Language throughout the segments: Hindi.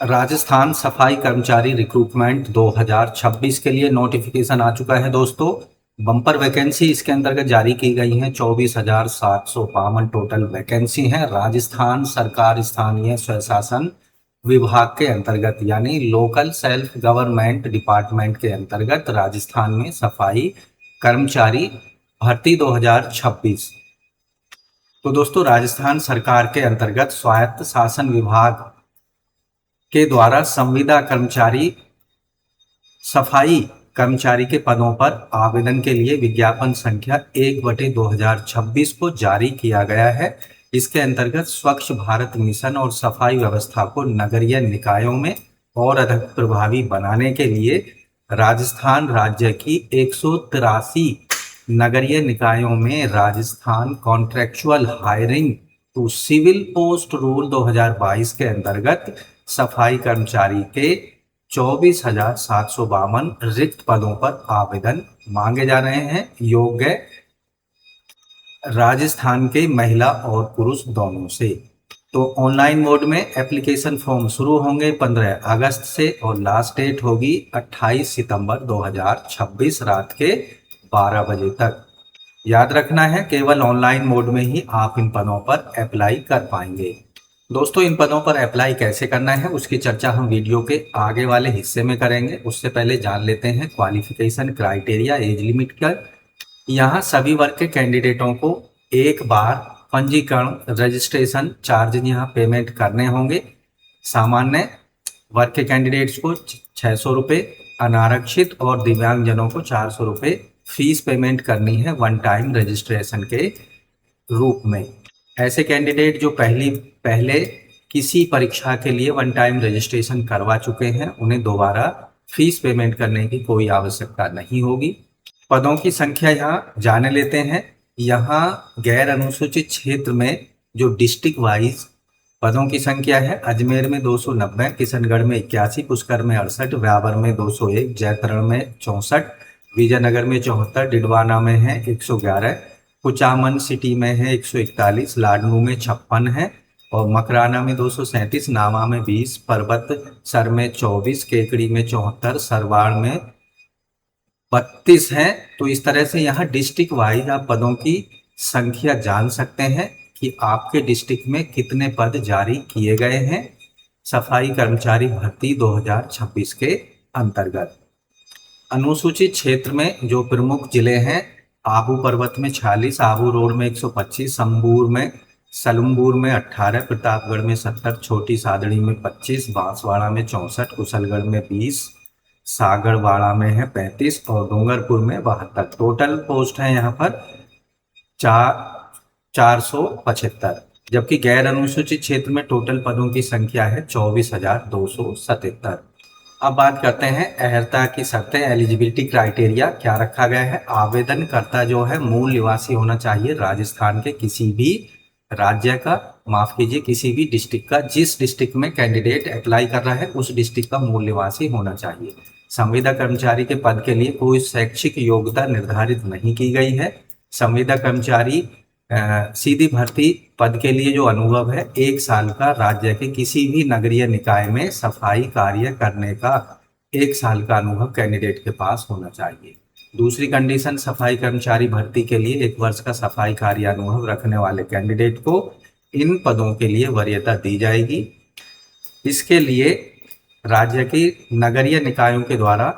राजस्थान सफाई कर्मचारी रिक्रूटमेंट 2026 के लिए नोटिफिकेशन आ चुका है दोस्तों। बम्पर वैकेंसी इसके अंतर्गत जारी की गई हैं। 24,752 टोटल वैकेंसी हैं। राजस्थान सरकार स्थानीय स्वशासन विभाग के अंतर्गत यानी लोकल सेल्फ गवर्नमेंट डिपार्टमेंट के अंतर्गत राजस्थान में सफाई कर्मचारी भर्ती 2026। तो दोस्तों, राजस्थान सरकार के अंतर्गत स्वायत्त शासन विभाग के द्वारा संविदा कर्मचारी सफाई कर्मचारी के पदों पर आवेदन के लिए विज्ञापन संख्या 1/2026 को जारी किया गया है। इसके अंतर्गत स्वच्छ भारत मिशन और सफाई व्यवस्था को नगरीय निकायों में और अधिक प्रभावी बनाने के लिए राजस्थान राज्य की 183 नगरीय निकायों में Rajasthan contractual hiring to civil post rule 2022 के अंतर्गत सफाई कर्मचारी के 24,752 रिक्त पदों पर आवेदन मांगे जा रहे हैं। योग्य राजस्थान के महिला और पुरुष दोनों से। तो ऑनलाइन मोड में एप्लीकेशन फॉर्म शुरू होंगे 15 अगस्त से और लास्ट डेट होगी 28 सितंबर 2026 रात के 12 बजे तक। याद रखना है, केवल ऑनलाइन मोड में ही आप इन पदों पर अप्लाई कर पाएंगे। दोस्तों, इन पदों पर अप्लाई कैसे करना है उसकी चर्चा हम वीडियो के आगे वाले हिस्से में करेंगे। उससे पहले जान लेते हैं क्वालिफिकेशन क्राइटेरिया, एज लिमिट का। यहाँ सभी वर्ग के कैंडिडेटों को एक बार पंजीकरण रजिस्ट्रेशन चार्ज यहाँ पेमेंट करने होंगे। सामान्य वर्ग के कैंडिडेट्स को 600 रुपये, अनारक्षित और दिव्यांगजनों को 400 रुपये फीस पेमेंट करनी है वन टाइम रजिस्ट्रेशन के रूप में। ऐसे कैंडिडेट जो पहले किसी परीक्षा के लिए वन टाइम रजिस्ट्रेशन करवा चुके हैं, उन्हें दोबारा फीस पेमेंट करने की कोई आवश्यकता नहीं होगी। पदों की संख्या यहाँ जान लेते हैं। यहाँ गैर अनुसूचित क्षेत्र में जो डिस्ट्रिक्ट वाइज पदों की संख्या है, अजमेर में 290, किशनगढ़ में 81, पुष्कर में 68, व्यावर में 201, जैतरण में 64, विजयनगर में 74, डिडवाना में है 111, कुचामन सिटी में है 141, लाडनू में 56 है और मकराना में 237, नामा में 20, पर्वत सर में 24, केकड़ी में 74, सरवाड़ में 32 है। तो इस तरह से यहाँ डिस्ट्रिक्ट वाइज आप पदों की संख्या जान सकते हैं कि आपके डिस्ट्रिक्ट में कितने पद जारी किए गए हैं सफाई कर्मचारी भर्ती 2026 के अंतर्गत। अनुसूचित क्षेत्र में जो प्रमुख जिले हैं, आबू पर्वत में 46, आबू रोड में 125, सलुम्बूर में 18, प्रतापगढ़ में 70, छोटी सादड़ी में 25, बांसवाड़ा में 64, कुशलगढ़ में 20, सागरवाड़ा में है 35 और डूंगरपुर में 72। टोटल पोस्ट है यहाँ पर 475। जबकि गैर अनुसूचित क्षेत्र में टोटल पदों की संख्या है 24,277। अब बात करते हैं अहर्ता की शर्तें, एलिजिबिलिटी क्राइटेरिया क्या रखा गया है। आवेदनकर्ता जो है मूल निवासी होना चाहिए राजस्थान के किसी भी राज्य का, माफ कीजिए किसी भी डिस्ट्रिक्ट का। जिस डिस्ट्रिक्ट में कैंडिडेट अप्लाई कर रहा है उस डिस्ट्रिक्ट का मूल निवासी होना चाहिए। संविदा कर्मचारी के पद के लिए कोई शैक्षिक योग्यता निर्धारित नहीं की गई है। संविदा कर्मचारी सीधी भर्ती पद के लिए जो अनुभव है 1 साल का राज्य के किसी भी नगरीय निकाय में सफाई कार्य करने का 1 साल का अनुभव कैंडिडेट के पास होना चाहिए। दूसरी कंडीशन, सफाई कर्मचारी भर्ती के लिए 1 वर्ष का सफाई कार्य अनुभव रखने वाले कैंडिडेट को इन पदों के लिए वरीयता दी जाएगी। इसके लिए राज्य की नगरीय निकायों के द्वारा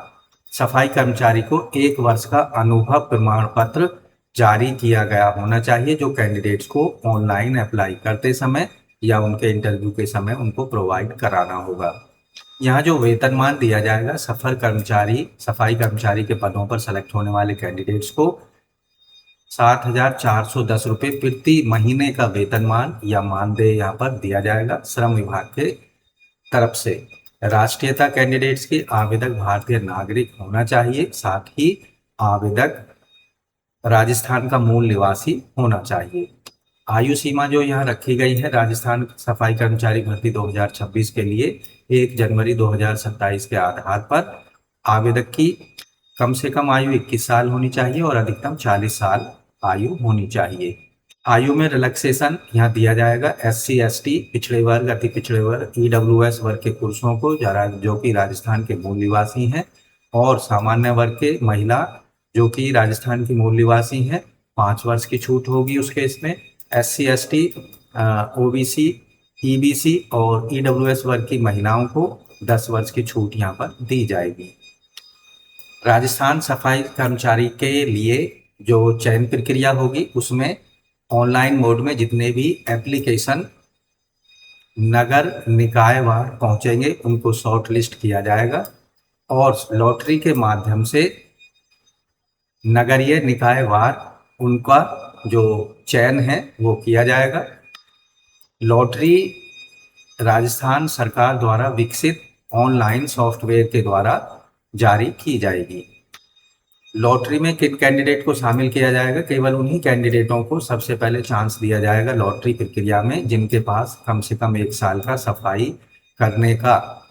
सफाई कर्मचारी को 1 वर्ष का अनुभव प्रमाण पत्र जारी किया गया होना चाहिए, जो कैंडिडेट्स को ऑनलाइन अप्लाई करते समय या उनके इंटरव्यू के समय उनको प्रोवाइड कराना होगा। यहाँ जो वेतनमान दिया जाएगा, सफाई कर्मचारी के पदों पर सेलेक्ट होने वाले कैंडिडेट्स को 7,410 रुपये प्रति महीने का वेतनमान या मानदेय यहाँ पर दिया जाएगा श्रम विभाग के तरफ से। राष्ट्रीयता कैंडिडेट्स की आवेदक भारतीय नागरिक होना चाहिए, साथ ही आवेदक राजस्थान का मूल निवासी होना चाहिए। आयु सीमा जो यहाँ रखी गई है राजस्थान सफाई कर्मचारी भर्ती 2026 के लिए 1 जनवरी 2027 के आधार पर आवेदक की कम से कम आयु 21 साल होनी चाहिए और अधिकतम 40 साल आयु होनी चाहिए। आयु में रिलैक्सेशन यहाँ दिया जाएगा। SC ST पिछड़े वर्ग, अति पिछड़े वर्ग, EWS वर्ग के पुरुषों को जो कि राजस्थान के मूल निवासी हैं, और सामान्य वर्ग के महिला जो कि राजस्थान की मूल निवासी हैं, 5 वर्ष की छूट होगी उसके इसमें। SC ST, OBC, EBC और EWS वर्ग की महिलाओं को 10 वर्ष की छूट यहाँ पर दी जाएगी। राजस्थान सफाई कर्मचारी के लिए जो चयन प्रक्रिया होगी उसमें ऑनलाइन मोड में जितने भी एप्लीकेशन नगर निकायवार पहुंचेंगे उनको शॉर्ट लिस्ट किया जाएगा, और लॉटरी के माध्यम से नगरीय निकायवार उनका जो चयन है वो किया जाएगा। लॉटरी राजस्थान सरकार द्वारा विकसित ऑनलाइन सॉफ्टवेयर के द्वारा जारी की जाएगी। लॉटरी में किन कैंडिडेट को शामिल किया जाएगा? केवल उन्हीं कैंडिडेटों को सबसे पहले चांस दिया जाएगा लॉटरी प्रक्रिया में जिनके पास कम से कम 1 साल का सफाई करने का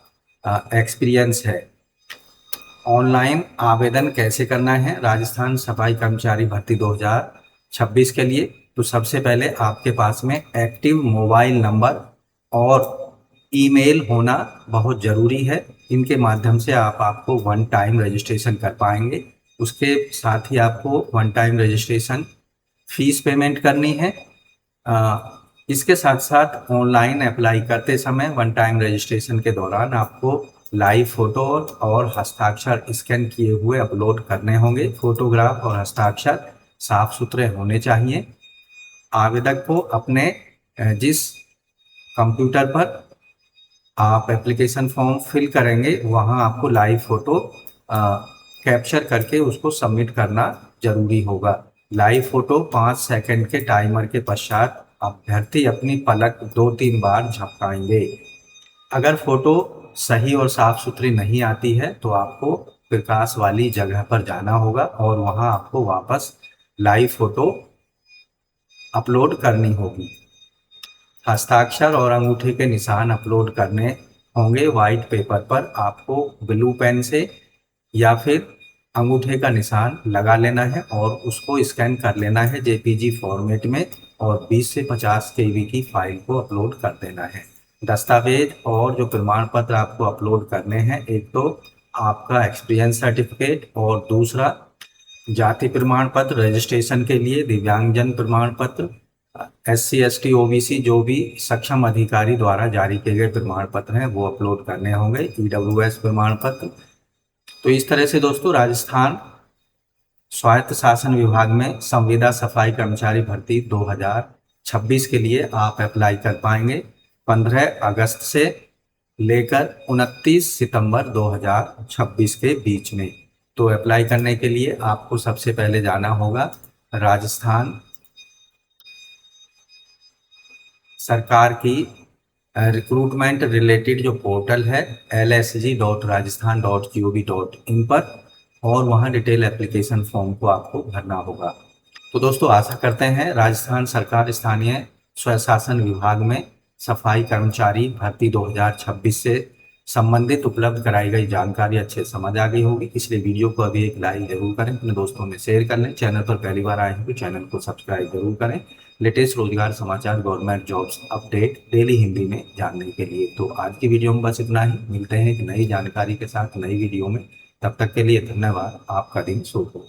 एक्सपीरियंस है। ऑनलाइन आवेदन कैसे करना है राजस्थान सफाई कर्मचारी भर्ती 2026 के लिए? तो सबसे पहले आपके पास में एक्टिव मोबाइल नंबर और ईमेल होना बहुत ज़रूरी है। इनके माध्यम से आपको 1 टाइम रजिस्ट्रेशन कर पाएंगे। उसके साथ ही आपको 1 टाइम रजिस्ट्रेशन फीस पेमेंट करनी है। इसके साथ साथ ऑनलाइन अप्लाई करते समय 1 टाइम रजिस्ट्रेशन के दौरान आपको लाइव फोटो और हस्ताक्षर स्कैन किए हुए अपलोड करने होंगे। फोटोग्राफ और हस्ताक्षर साफ सुथरे होने चाहिए। आवेदक को अपने जिस कंप्यूटर पर आप एप्लीकेशन फॉर्म फिल करेंगे वहां आपको लाइव फोटो कैप्चर करके उसको सबमिट करना जरूरी होगा। लाइव फोटो 5 सेकंड के टाइमर के पश्चात अभ्यर्थी अपनी पलक 2-3 बार झपकाएंगे। अगर फोटो सही और साफ सुथरी नहीं आती है तो आपको प्रकाश वाली जगह पर जाना होगा और वहां आपको वापस लाइव फोटो अपलोड करनी होगी। हस्ताक्षर और अंगूठे के निशान अपलोड करने होंगे। वाइट पेपर पर आपको ब्लू पेन से या फिर अंगूठे का निशान लगा लेना है और उसको स्कैन कर लेना है JPG फॉर्मेट में, और 20 से 50 KB की फाइल को अपलोड कर देना है। दस्तावेज और जो प्रमाण पत्र आपको अपलोड करने हैं, एक तो आपका एक्सपीरियंस सर्टिफिकेट और दूसरा जाति प्रमाण पत्र, रजिस्ट्रेशन के लिए दिव्यांगजन प्रमाण पत्र, SC ST OBC जो भी सक्षम अधिकारी द्वारा जारी किए गए प्रमाण पत्र हैं वो अपलोड करने होंगे, EWS प्रमाण पत्र। तो इस तरह से दोस्तों राजस्थान स्वायत्त शासन विभाग में संविदा सफाई कर्मचारी भर्ती 2026 के लिए आप अप्लाई कर पाएंगे 15 अगस्त से लेकर 29 सितंबर 2026 के बीच में। तो अप्लाई करने के लिए आपको सबसे पहले जाना होगा राजस्थान सरकार की रिक्रूटमेंट रिलेटेड जो पोर्टल है lsg.rajasthan.gov.in पर, और वहां डिटेल एप्लीकेशन फॉर्म को आपको भरना होगा। तो दोस्तों आशा करते हैं राजस्थान सरकार स्थानीय स्वशासन विभाग में सफाई कर्मचारी भर्ती 2026 से संबंधित उपलब्ध कराई गई जानकारी अच्छे समझ आ गई होगी। इसलिए वीडियो को अभी एक लाइक जरूर करें, अपने दोस्तों में शेयर कर लें। चैनल पर पहली बार आए हैं तो चैनल को सब्सक्राइब जरूर करें। लेटेस्ट रोजगार समाचार, government jobs update daily Hindi में जानने के लिए। तो आज की वीडियो में बस इतना ही। मिलते हैं एक नई जानकारी के साथ नई वीडियो में। तब तक के लिए धन्यवाद। आपका दिन शुभ हो।